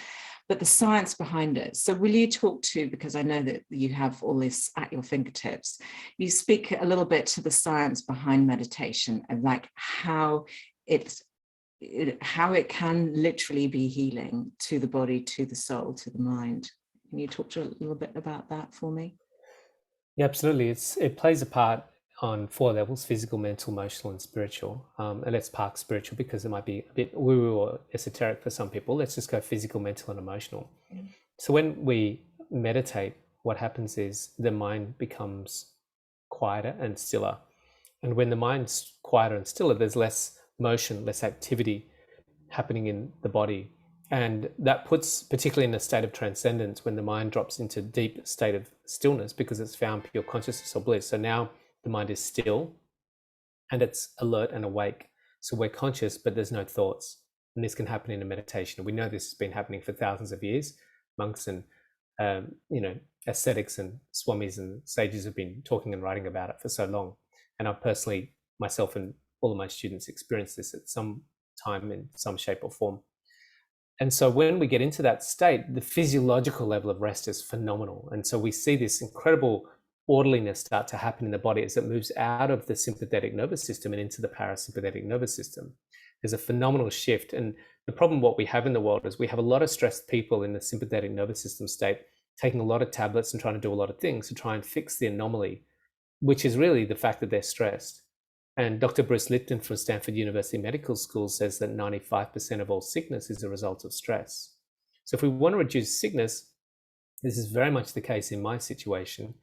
but the science behind it. So will you talk to, because I know that you have all this at your fingertips, you speak a little bit to the science behind meditation and like how it can literally be healing to the body, to the soul, to the mind. Can you talk to a little bit about that for me? Yeah, absolutely. It plays a part on 4 levels: physical, mental, emotional, and spiritual. And let's park spiritual because it might be a bit woo-woo or esoteric for some people. Let's just go physical, mental, and emotional. So when we meditate, what happens is the mind becomes quieter and stiller. And when the mind's quieter and stiller, there's less motion, less activity happening in the body. And that puts, particularly in a state of transcendence, when the mind drops into deep state of stillness because it's found pure consciousness or bliss. So now the mind is still and it's alert and awake. So we're conscious, but there's no thoughts. And this can happen in a meditation. We know this has been happening for thousands of years. Monks and ascetics and swamis and sages have been talking and writing about it for so long. And I've personally, myself and all of my students, experienced this at some time in some shape or form. And so when we get into that state, the physiological level of rest is phenomenal. And so we see this incredible orderliness start to happen in the body as it moves out of the sympathetic nervous system and into the parasympathetic nervous system. There's a phenomenal shift. And the problem, what we have in the world, is we have a lot of stressed people in the sympathetic nervous system state, taking a lot of tablets and trying to do a lot of things to try and fix the anomaly, which is really the fact that they're stressed. And Dr. Bruce Lipton from Stanford University Medical School says that 95% of all sickness is a result of stress. So if we want to reduce sickness, this is very much the case in my situation.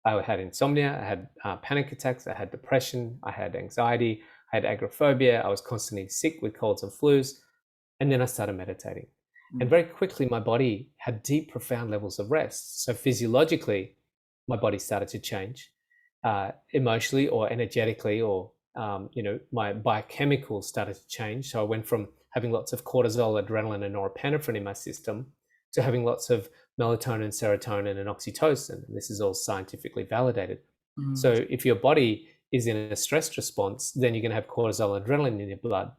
I had insomnia, I had panic attacks, I had depression, I had anxiety, I had agoraphobia, I was constantly sick with colds and flus, and then I started meditating. And very quickly, my body had deep, profound levels of rest. So physiologically, my body started to change, emotionally or energetically, or my biochemicals started to change. So I went from having lots of cortisol, adrenaline, and norepinephrine in my system to having lots of melatonin, serotonin, and oxytocin. And this is all scientifically validated. So if your body is in a stress response, then you're going to have cortisol and adrenaline in your blood,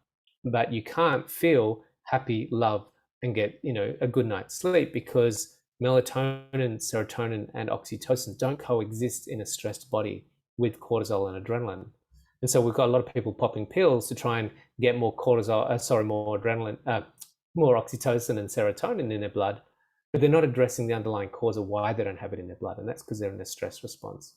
but you can't feel happy, love, and get a good night's sleep because melatonin, serotonin, and oxytocin don't coexist in a stressed body with cortisol and adrenaline. And so we've got a lot of people popping pills to try and get more cortisol, more adrenaline, more oxytocin and serotonin in their blood, but they're not addressing the underlying cause of why they don't have it in their blood. And that's because they're in a stress response.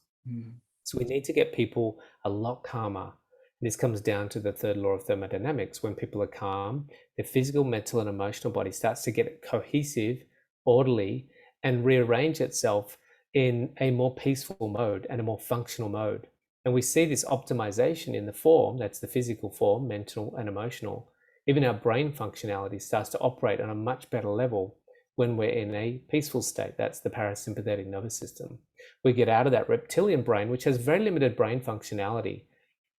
So we need to get people a lot calmer. This comes down to the 3rd law of thermodynamics. When people are calm, their physical, mental, and emotional body starts to get cohesive, orderly, and rearrange itself in a more peaceful mode and a more functional mode. And we see this optimization in the form, that's the physical form, mental and emotional. Even our brain functionality starts to operate on a much better level when we're in a peaceful state. That's the parasympathetic nervous system. We get out of that reptilian brain, which has very limited brain functionality.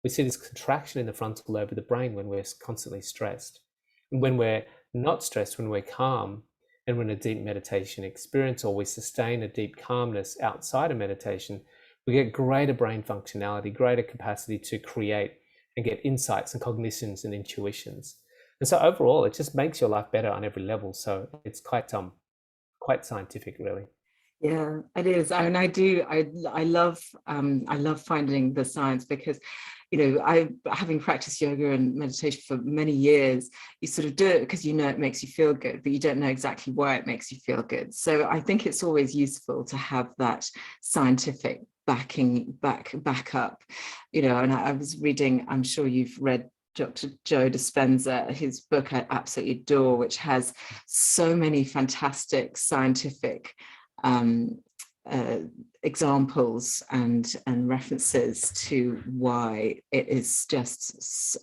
We see this contraction in the frontal lobe of the brain when we're constantly stressed. And when we're not stressed, when we're calm, and we're in a deep meditation experience, or we sustain a deep calmness outside of meditation, we get greater brain functionality, greater capacity to create and get insights and cognitions and intuitions. And so overall, it just makes your life better on every level. So it's quite scientific, really. Yeah, it is. And I love finding the science because, having practiced yoga and meditation for many years, you sort of do it because it makes you feel good, but you don't know exactly why it makes you feel good. So I think it's always useful to have that scientific back up, and I was reading, I'm sure you've read Dr. Joe Dispenza, his book I absolutely adore, which has so many fantastic scientific examples and references to why it is just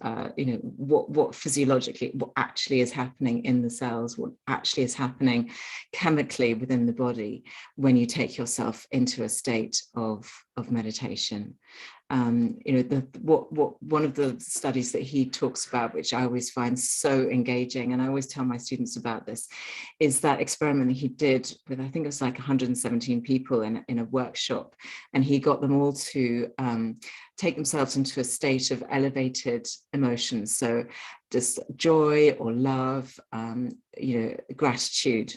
what physiologically, what actually is happening in the cells, what actually is happening chemically within the body when you take yourself into a state of meditation. one of the studies that he talks about, which I always find so engaging, and I always tell my students about this, is that experiment that he did with, I think it was like 117 people in a workshop, and he got them all to take themselves into a state of elevated emotions, so just joy or love, gratitude,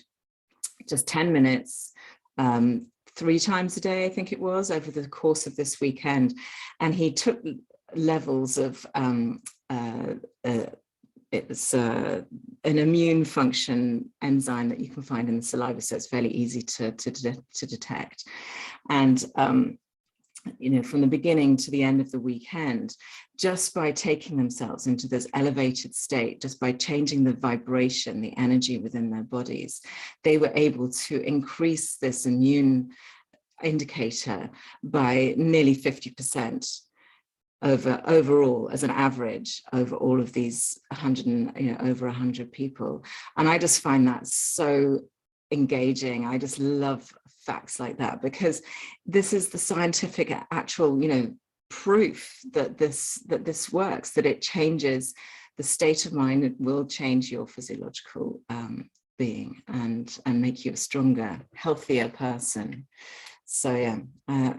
just 10 minutes, 3 times a day, I think it was, over the course of this weekend. And he took levels of, it's an immune function enzyme that you can find in the saliva, so it's fairly easy to detect. And, from the beginning to the end of the weekend, just by taking themselves into this elevated state, just by changing the vibration, the energy within their bodies, they were able to increase this immune indicator by nearly 50% overall, as an average, over all of these over 100 people. And I just find that so engaging. I just love facts like that, because this is the scientific actual proof that this works, that it changes the state of mind. It will change your physiological being and make you a stronger, healthier person. So yeah,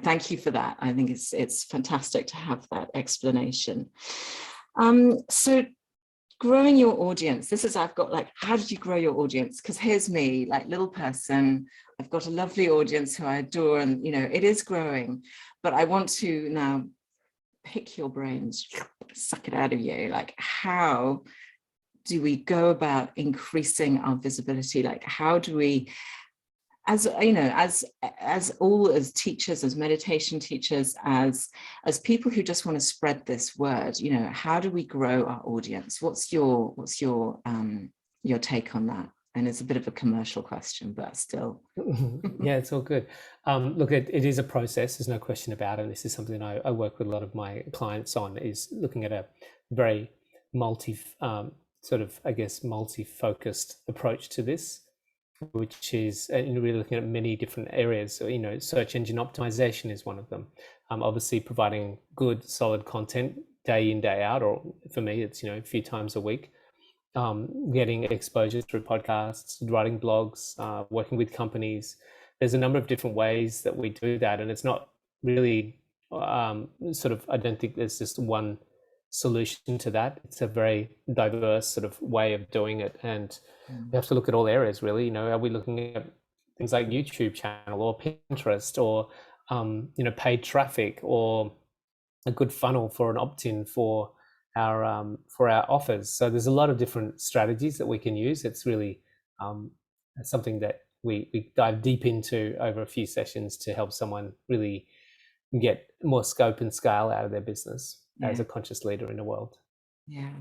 thank you for that. I think it's fantastic to have that explanation. So growing your audience, I've got like, how did you grow your audience? Because here's me, like, little person, I've got a lovely audience who I adore, and it is growing, but I want to now pick your brains, suck it out of you. Like, how do we go about increasing our visibility? Like, how do we, as teachers, as meditation teachers, as people who just want to spread this word, how do we grow our audience? What's your take on that? And it's a bit of a commercial question, but still. Yeah, it's all good. Look, it is a process. There's no question about it. This is something I work with a lot of my clients on, is looking at a very multi-focused approach to this, which is really looking at many different areas. So, search engine optimization is one of them. Obviously providing good, solid content day in, day out, or for me, it's, a few times a week. Getting exposure through podcasts, writing blogs, working with companies. There's a number of different ways that we do that. And it's not really I don't think there's just one solution to that. It's a very diverse sort of way of doing it. And we have to look at all areas, really. Are we looking at things like YouTube channel or Pinterest, or, paid traffic, or a good funnel for an opt-in for our offers? So there's a lot of different strategies that we can use. It's really something that we dive deep into over a few sessions to help someone really get more scope and scale out of their business as a conscious leader in the world. Yeah.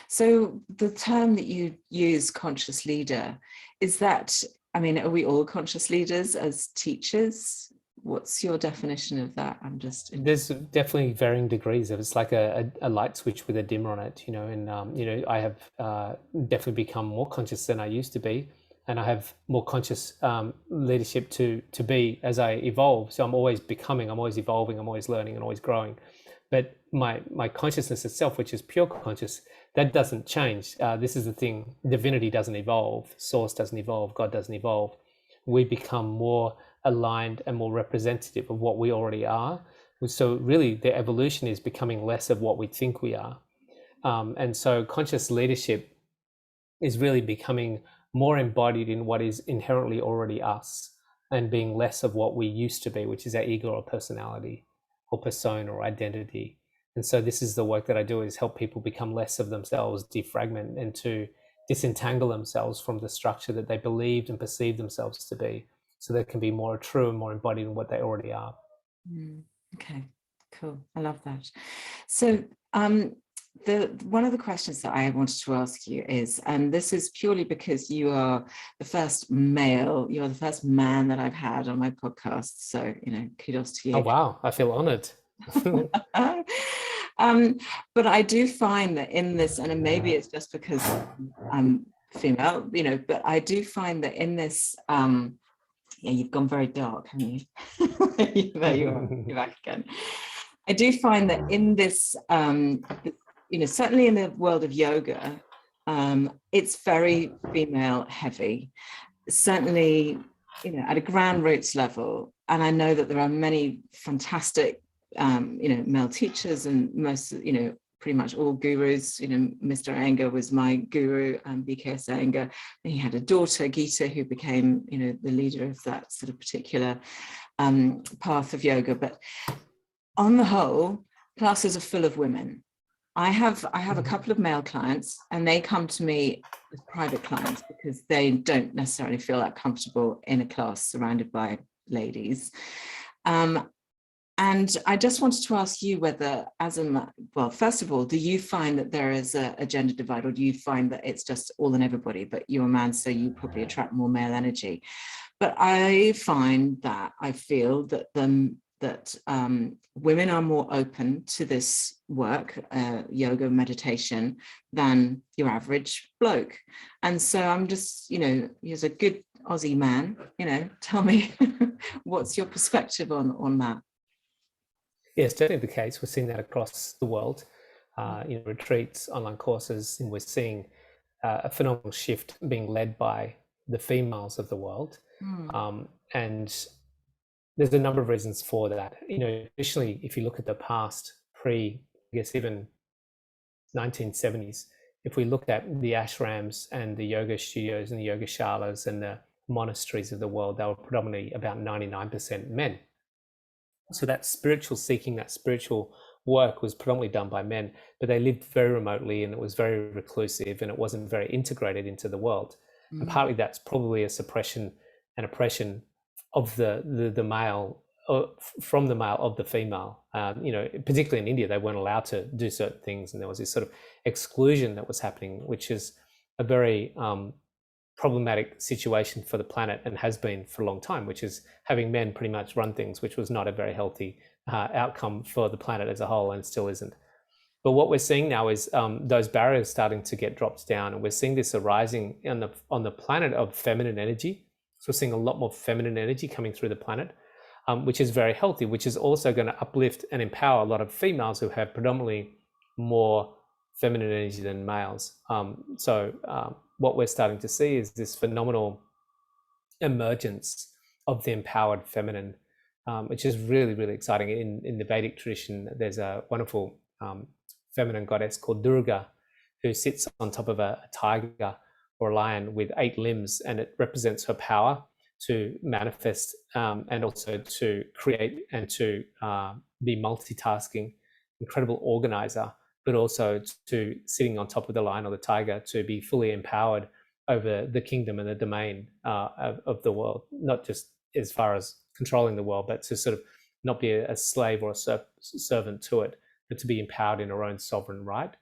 So the term that you use, conscious leader, is that, are we all conscious leaders as teachers? What's your definition of that? There's definitely varying degrees of it's like a light switch with a dimmer on it, and I have definitely become more conscious than I used to be, and I have more conscious leadership to be as I evolve. So I'm always becoming, I'm always evolving, I'm always learning and always growing. But my consciousness itself, which is pure conscious, that doesn't change. This is the thing: divinity doesn't evolve, source doesn't evolve, God doesn't evolve. We become more aligned and more representative of what we already are. So really the evolution is becoming less of what we think we are. And so conscious leadership is really becoming more embodied in what is inherently already us, and being less of what we used to be, which is our ego or personality or persona or identity. And so this is the work that I do, is help people become less of themselves, defragment, and to disentangle themselves from the structure that they believed and perceived themselves to be, so they can be more true and more embodied in what they already are. Okay, cool. I love that. So one of the questions that I wanted to ask you is, and this is purely because you are the first male, you are the first man that I've had on my podcast. So, kudos to you. Oh, wow. I feel honored. But I do find that in this, and maybe it's just because I'm female, but I do find that in this, you've gone very dark, haven't you? There you are, you're back again. I do find that in this, certainly in the world of yoga, it's very female heavy, certainly, at a ground roots level. And I know that there are many fantastic, male teachers, and most, pretty much all gurus. Mr. Iyengar was my guru, BKS Iyengar. He had a daughter, Gita, who became, the leader of that sort of particular path of yoga. But on the whole, classes are full of women. I have a couple of male clients, and they come to me as private clients because they don't necessarily feel that comfortable in a class surrounded by ladies. And I just wanted to ask you whether, first of all, do you find that there is a gender divide, or do you find that it's just all and everybody, but you're a man, so you probably attract more male energy? But I find that I feel that women are more open to this work, yoga, meditation, than your average bloke. And so I'm just, as a good Aussie man, tell me, what's your perspective on that? Yeah, it's definitely the case. We're seeing that across the world, retreats, online courses, and we're seeing a phenomenal shift being led by the females of the world. And there's a number of reasons for that. Especially if you look at the past, even 1970s, if we looked at the ashrams and the yoga studios and the yoga shalas and the monasteries of the world, they were predominantly about 99% men. So that spiritual seeking, that spiritual work was predominantly done by men, but they lived very remotely, and it was very reclusive, and it wasn't very integrated into the world. And partly that's probably a suppression and oppression of the male, from the male of the female. Particularly in India, they weren't allowed to do certain things, and there was this sort of exclusion that was happening, which is a very problematic situation for the planet, and has been for a long time, which is having men pretty much run things, which was not a very healthy outcome for the planet as a whole, and still isn't. But what we're seeing now is those barriers starting to get dropped down, and we're seeing this arising on the planet of feminine energy. So we're seeing a lot more feminine energy coming through the planet, which is very healthy, which is also going to uplift and empower a lot of females who have predominantly more feminine energy than males. What we're starting to see is this phenomenal emergence of the empowered feminine, which is really, really exciting. In the Vedic tradition, there's a wonderful feminine goddess called Durga, who sits on top of a tiger or a lion with 8 limbs, and it represents her power to manifest and also to create and to be multitasking, incredible organizer, but also to sitting on top of the lion or the tiger to be fully empowered over the kingdom and the domain of the world, not just as far as controlling the world, but to sort of not be a slave or a servant to it, but to be empowered in her own sovereign right.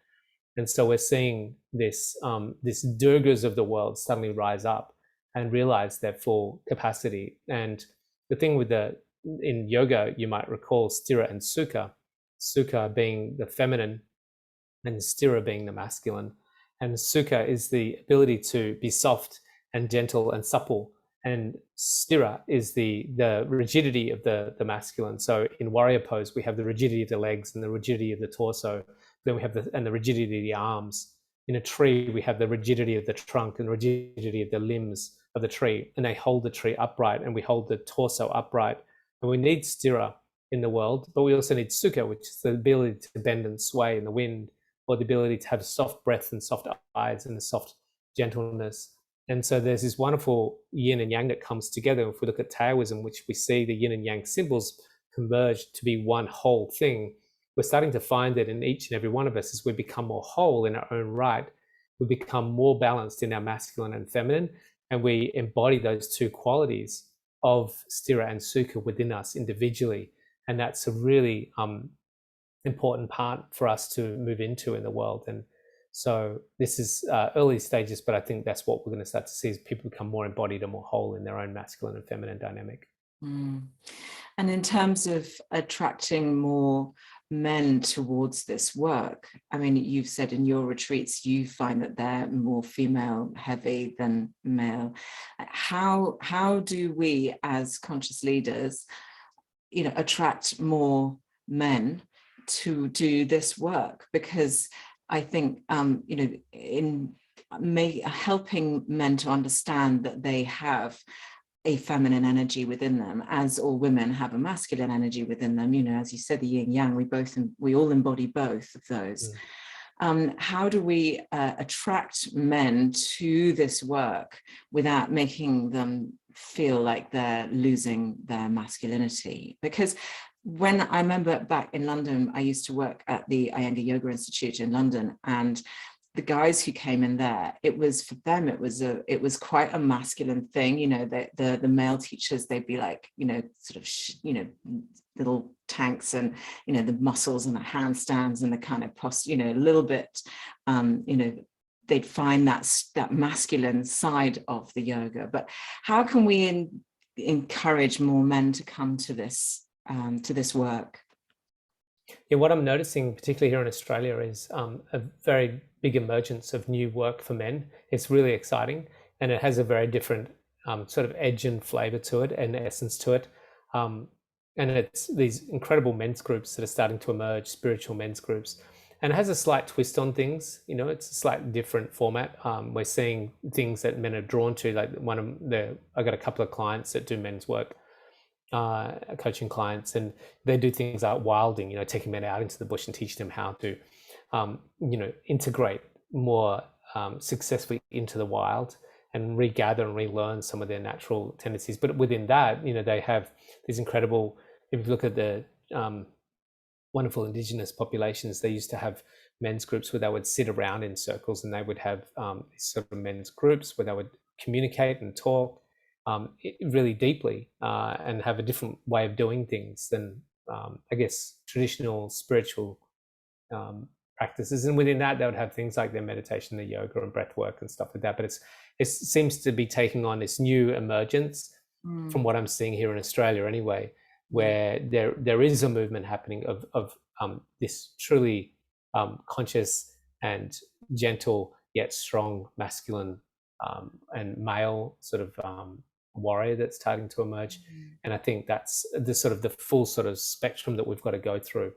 And so we're seeing this Durgas of the world suddenly rise up and realize their full capacity. And the thing in yoga, you might recall Sthira and Sukha, Sukha being the feminine and Sthira being the masculine. And Sukha is the ability to be soft and gentle and supple. And Sthira is the rigidity of the masculine. So in warrior pose, we have the rigidity of the legs and the rigidity of the torso. Then we have the rigidity of the arms. In a tree, we have the rigidity of the trunk and the rigidity of the limbs of the tree. And they hold the tree upright, and we hold the torso upright. And we need Sthira in the world, but we also need Sukha, which is the ability to bend and sway in the wind, or the ability to have soft breath and soft eyes and a soft gentleness. And so there's this wonderful yin and yang that comes together. If we look at Taoism, which we see the yin and yang symbols converge to be one whole thing, we're starting to find that in each and every one of us, as we become more whole in our own right, we become more balanced in our masculine and feminine, and we embody those two qualities of Sthira and Sukha within us individually. And that's a really important part for us to move into in the world. And so this is early stages, but I think that's what we're going to start to see as people become more embodied and more whole in their own masculine and feminine dynamic. And in terms of attracting more men towards this work, I mean, you've said in your retreats you find that they're more female heavy than male. How do we as conscious leaders, attract more men to do this work, because I think, in helping men to understand that they have a feminine energy within them, as all women have a masculine energy within them, as you said, the yin yang, we all embody both of those. How do we attract men to this work without making them feel like they're losing their masculinity? Because when I remember back in London, I used to work at the Iyengar Yoga Institute in London, and the guys who came in there, it was quite a masculine thing. The male teachers, they'd be like, little tanks, and the muscles and the handstands and the kind of posture, a little bit, they'd find that masculine side of the yoga. But how can we encourage more men to come to this work? Yeah, what I'm noticing, particularly here in Australia, is a very big emergence of new work for men. It's really exciting, and it has a very different sort of edge and flavor to it and essence to it. And it's these incredible men's groups that are starting to emerge, spiritual men's groups. And it has a slight twist on things. It's a slightly different format. We're seeing things that men are drawn to. Like I got a couple of clients that do men's work, coaching clients, and they do things like wilding, taking men out into the bush and teaching them how to, integrate more successfully into the wild and regather and relearn some of their natural tendencies. But within that, they have these incredible, if you look at the wonderful indigenous populations, they used to have men's groups where they would sit around in circles, and they would have these sort of men's groups where they would communicate and talk really deeply and have a different way of doing things than, I guess, traditional spiritual practices. And within that, they would have things like their meditation, their yoga and breath work and stuff like that. But it seems to be taking on this new emergence from what I'm seeing here in Australia anyway, where there is a movement happening of this truly conscious and gentle yet strong masculine and male sort of warrior that's starting to emerge. And I think that's the full sort of spectrum that we've got to go through,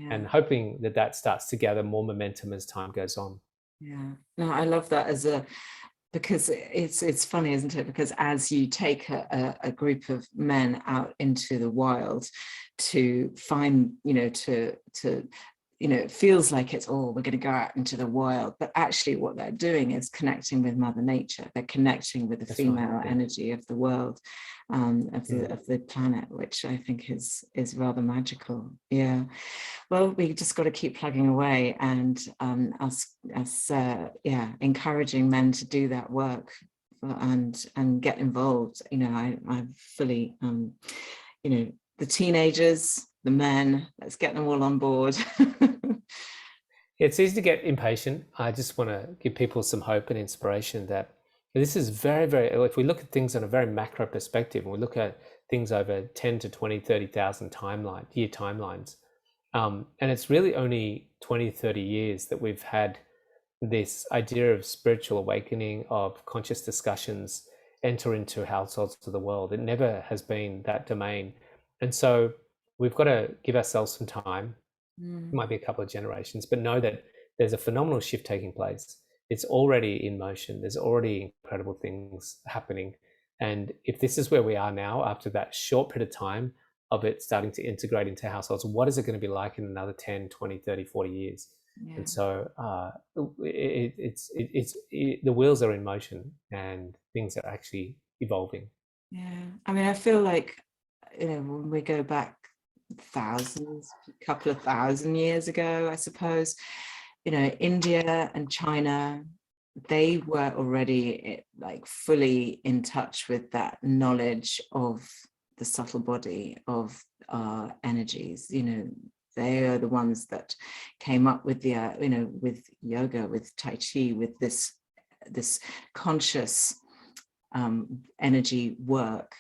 and hoping that starts to gather more momentum as time goes on. No, I love that because it's funny, isn't it? Because as you take a group of men out into the wild to find, it feels like it's, we're going to go out into the wild, but actually what they're doing is connecting with Mother Nature. They're connecting with the female energy of the world, of the planet, which I think is rather magical. Yeah. Well, we just got to keep plugging away and encouraging men to do that work and get involved. I fully, the teenagers, the men, let's get them all on board. It's easy to get impatient. I just want to give people some hope and inspiration that this is very, very, if we look at things on a very macro perspective, and we look at things over 10 to 20, 30,000 year timelines, and it's really only 20, 30 years that we've had this idea of spiritual awakening, of conscious discussions enter into households of the world. It never has been that domain. And so we've got to give ourselves some time. It might be a couple of generations, but know that there's a phenomenal shift taking place. It's already in motion. There's already incredible things happening. And if this is where we are now, after that short period of time of it starting to integrate into households, what is it going to be like in another 10, 20, 30, 40 years? And so the wheels are in motion and things are actually evolving. I mean, I feel like, when we go back a couple of thousand years ago, I suppose, India and China, they were already like fully in touch with that knowledge of the subtle body, of our energies. They are the ones that came up with with yoga, with Tai Chi, with this conscious energy work.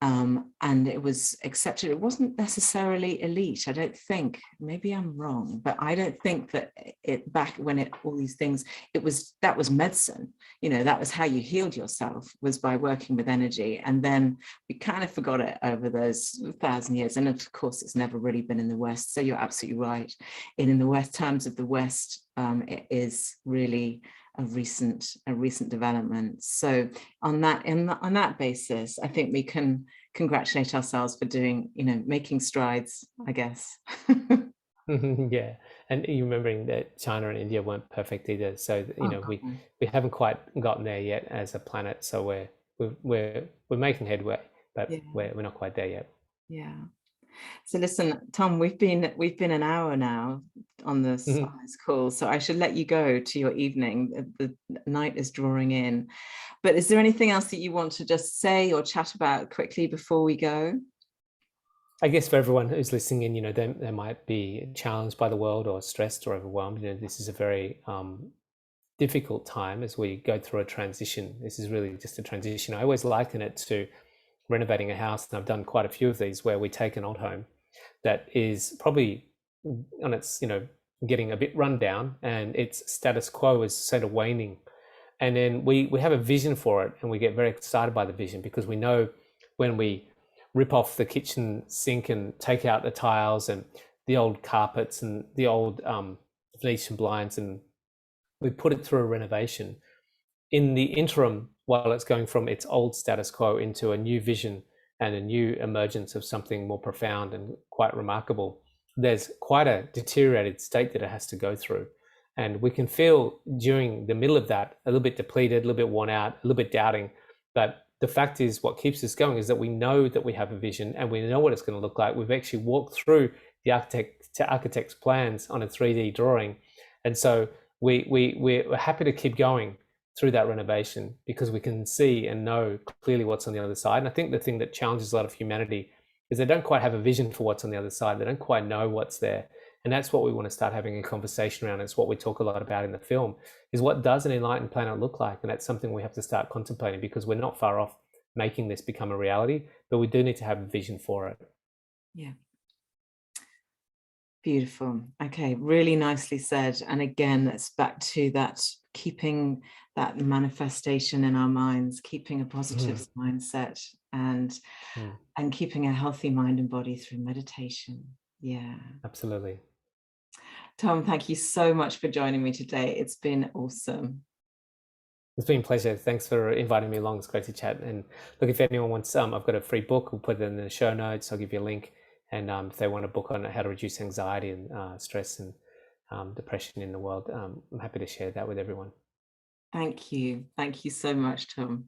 And it was accepted. It wasn't necessarily elite, I don't think. Maybe I'm wrong, but I don't think that it back when it all these things, that was medicine. That was how you healed yourself, was by working with energy. And then we kind of forgot it over those 1,000 years. And of course, it's never really been in the West. So you're absolutely right. In the West, terms of the West, it is really a recent development. So on that basis, I think we can congratulate ourselves for doing, making strides, I guess. Yeah, and you remembering that China and India weren't perfect either. So we haven't quite gotten there yet as a planet. So we're making headway, but yeah, we're not quite there yet. Yeah. So listen, Tom, we've been an hour now on this call, so I should let you go to your evening. The night is drawing in, but is there anything else that you want to just say or chat about quickly before we go? I guess for everyone who's listening in, they might be challenged by the world or stressed or overwhelmed. This is a very difficult time as we go through a transition. This is really just a transition. I always liken it to renovating a house, and I've done quite a few of these, where we take an old home that is probably on its, getting a bit run down, and its status quo is sort of waning. And then we have a vision for it, and we get very excited by the vision, because we know when we rip off the kitchen sink and take out the tiles and the old carpets and the old Venetian blinds, and we put it through a renovation. In the interim, while it's going from its old status quo into a new vision and a new emergence of something more profound and quite remarkable, there's quite a deteriorated state that it has to go through. And we can feel during the middle of that a little bit depleted, a little bit worn out, a little bit doubting. But the fact is, what keeps us going is that we know that we have a vision and we know what it's going to look like. We've actually walked through the architect's plans on a 3D drawing. And so we're happy to keep going through that renovation, because we can see and know clearly what's on the other side. And I think the thing that challenges a lot of humanity is they don't quite have a vision for what's on the other side. They don't quite know what's there. And that's what we want to start having a conversation around. It's what we talk a lot about in the film, is what does an enlightened planet look like? And that's something we have to start contemplating, because we're not far off making this become a reality, but we do need to have a vision for it. Yeah. Beautiful. Okay, really nicely said. And again, that's back to that, keeping that manifestation in our minds, keeping a positive mindset, and keeping a healthy mind and body through meditation. Yeah, absolutely. Tom, thank you so much for joining me today. It's been awesome. It's been a pleasure. Thanks for inviting me along. It's great to chat. And look, if anyone wants, I've got a free book. We'll put it in the show notes. I'll give you a link. And if they want a book on how to reduce anxiety and stress and depression in the world, I'm happy to share that with everyone. Thank you. Thank you so much, Tom.